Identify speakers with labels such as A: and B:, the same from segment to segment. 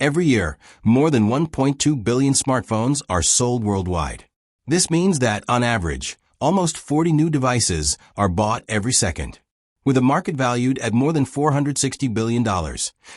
A: Every year, more than 1.2 billion smartphones are sold worldwide. This means that, on average, almost 40 new devices are bought every second. With a market valued at more than $460 billion,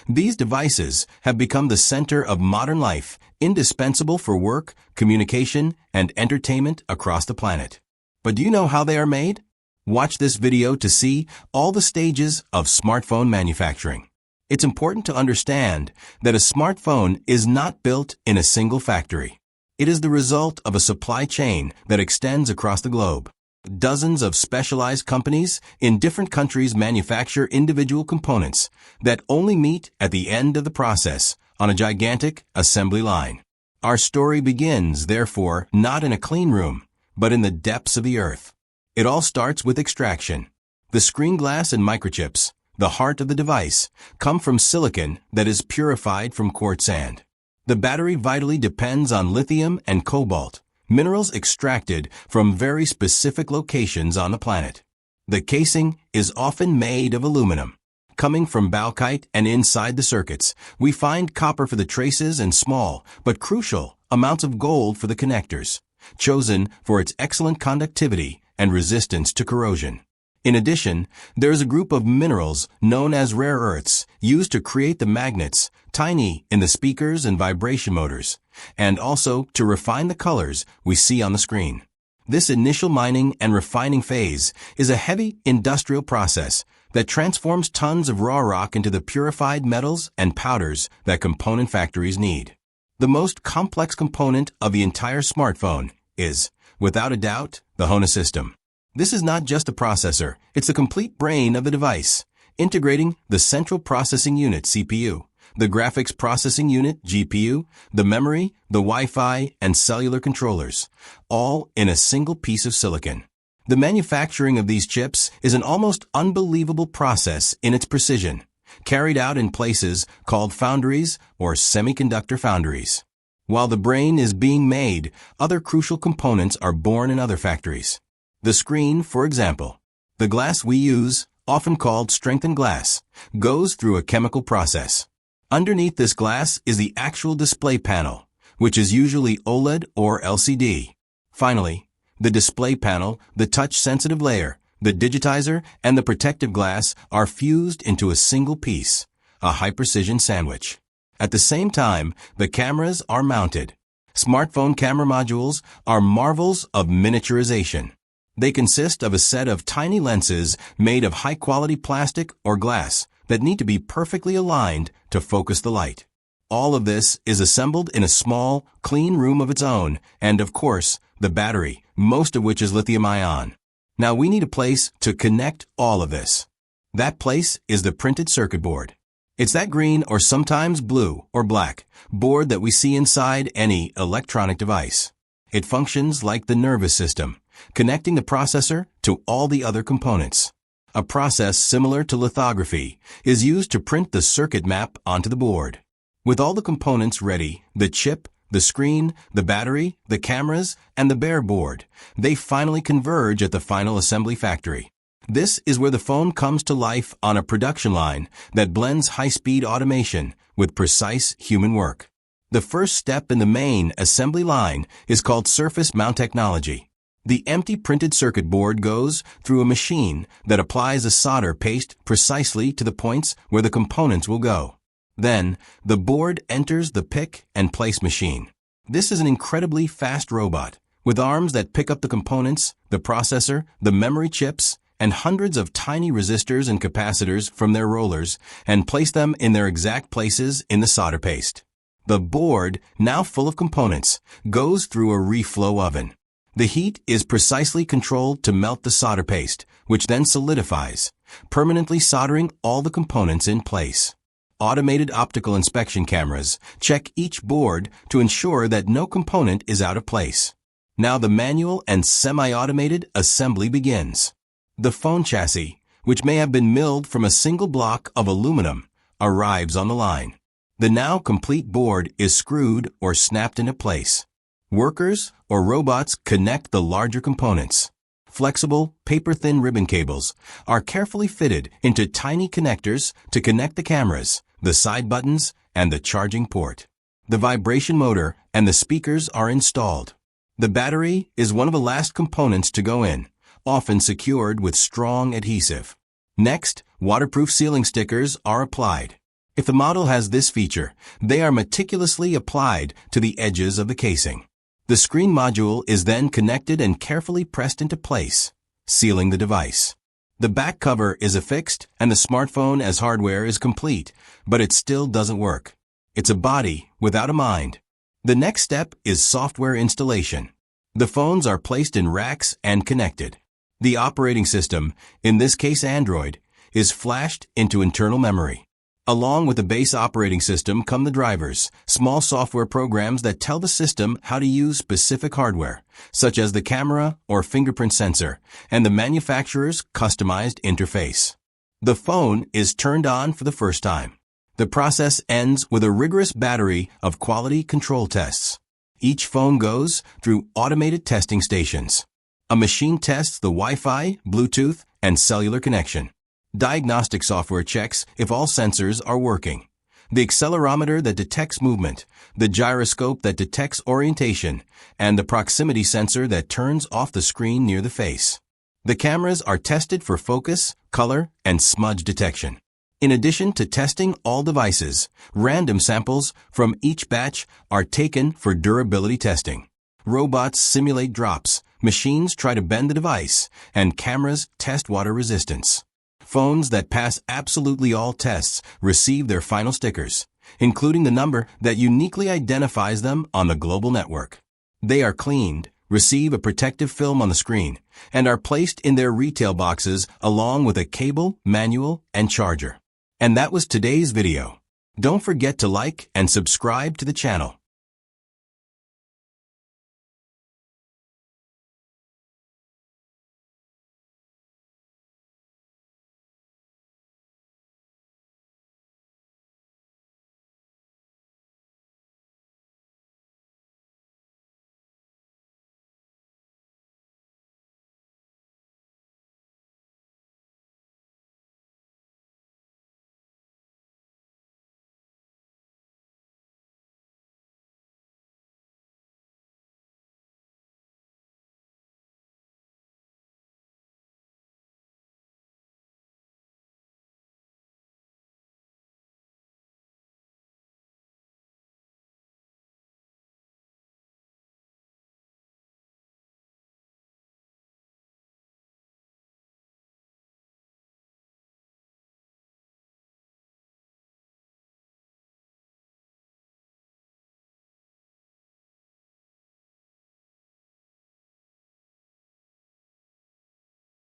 A: these devices have become the center of modern life, indispensable for work, communication, and entertainment across the planet. But do you know how they are made? Watch this video to see all the stages of smartphone manufacturing. It's important to understand that a smartphone is not built in a single factory. It is the result of a supply chain that extends across the globe. Dozens of specialized companies in different countries manufacture individual components that only meet at the end of the process on a gigantic assembly line. Our story begins, therefore, not in a clean room, but in the depths of the earth. It all starts with extraction. The screen glass and microchips, the heart of the device, come from silicon that is purified from quartz sand. The battery vitally depends on lithium and cobalt, minerals extracted from very specific locations on the planet. The casing is often made of aluminum. Coming from bauxite and inside the circuits, we find copper for the traces and small, but crucial, amounts of gold for the connectors, chosen for its excellent conductivity and resistance to corrosion. In addition, there is a group of minerals known as rare earths used to create the magnets, tiny in the speakers and vibration motors, and also to refine the colors we see on the screen. This initial mining and refining phase is a heavy industrial process that transforms tons of raw rock into the purified metals and powders that component factories need. The most complex component of the entire smartphone is, without a doubt, the HONA system. This is not just a processor, it's the complete brain of the device, integrating the central processing unit CPU, the graphics processing unit GPU, the memory, the Wi-Fi, and cellular controllers, all in a single piece of silicon. The manufacturing of these chips is an almost unbelievable process in its precision, carried out in places called foundries or semiconductor foundries. While the brain is being made, other crucial components are born in other factories. The screen, for example, the glass we use, often called strengthened glass, goes through a chemical process. Underneath this glass is the actual display panel, which is usually OLED or LCD. Finally, the display panel, the touch-sensitive layer, the digitizer, and the protective glass are fused into a single piece, a high-precision sandwich. At the same time, the cameras are mounted. Smartphone camera modules are marvels of miniaturization. They consist of a set of tiny lenses made of high-quality plastic or glass that need to be perfectly aligned to focus the light. All of this is assembled in a small, clean room of its own, and of course, the battery, most of which is lithium-ion. Now we need a place to connect all of this. That place is the printed circuit board. It's that green or sometimes blue or black board that we see inside any electronic device. It functions like the nervous system, connecting the processor to all the other components. A process similar to lithography is used to print the circuit map onto the board. With all the components ready, the chip, the screen, the battery, the cameras, and the bare board, they finally converge at the final assembly factory. This is where the phone comes to life on a production line that blends high-speed automation with precise human work. The first step in the main assembly line is called surface mount technology. The empty printed circuit board goes through a machine that applies a solder paste precisely to the points where the components will go. Then, the board enters the pick and place machine. This is an incredibly fast robot, with arms that pick up the components, the processor, the memory chips, and hundreds of tiny resistors and capacitors from their rollers and place them in their exact places in the solder paste. The board, now full of components, goes through a reflow oven. The heat is precisely controlled to melt the solder paste, which then solidifies, permanently soldering all the components in place. Automated optical inspection cameras check each board to ensure that no component is out of place. Now the manual and semi-automated assembly begins. The phone chassis, which may have been milled from a single block of aluminum, arrives on the line. The now complete board is screwed or snapped into place. Workers or robots connect the larger components. Flexible, paper-thin ribbon cables are carefully fitted into tiny connectors to connect the cameras, the side buttons, and the charging port. The vibration motor and the speakers are installed. The battery is one of the last components to go in, often secured with strong adhesive. Next, waterproof sealing stickers are applied. If the model has this feature, they are meticulously applied to the edges of the casing. The screen module is then connected and carefully pressed into place, sealing the device. The back cover is affixed and the smartphone as hardware is complete, but it still doesn't work. It's a body without a mind. The next step is software installation. The phones are placed in racks and connected. The operating system, in this case Android, is flashed into internal memory. Along with the base operating system come the drivers, small software programs that tell the system how to use specific hardware, such as the camera or fingerprint sensor, and the manufacturer's customized interface. The phone is turned on for the first time. The process ends with a rigorous battery of quality control tests. Each phone goes through automated testing stations. A machine tests the Wi-Fi, Bluetooth, and cellular connection. Diagnostic software checks if all sensors are working. The accelerometer that detects movement, the gyroscope that detects orientation, and the proximity sensor that turns off the screen near the face. The cameras are tested for focus, color, and smudge detection. In addition to testing all devices, random samples from each batch are taken for durability testing. Robots simulate drops, machines try to bend the device, and cameras test water resistance. Phones that pass absolutely all tests receive their final stickers, including the number that uniquely identifies them on the global network. They are cleaned, receive a protective film on the screen, and are placed in their retail boxes along with a cable, manual, and charger. And that was today's video. Don't forget to like and subscribe to the channel.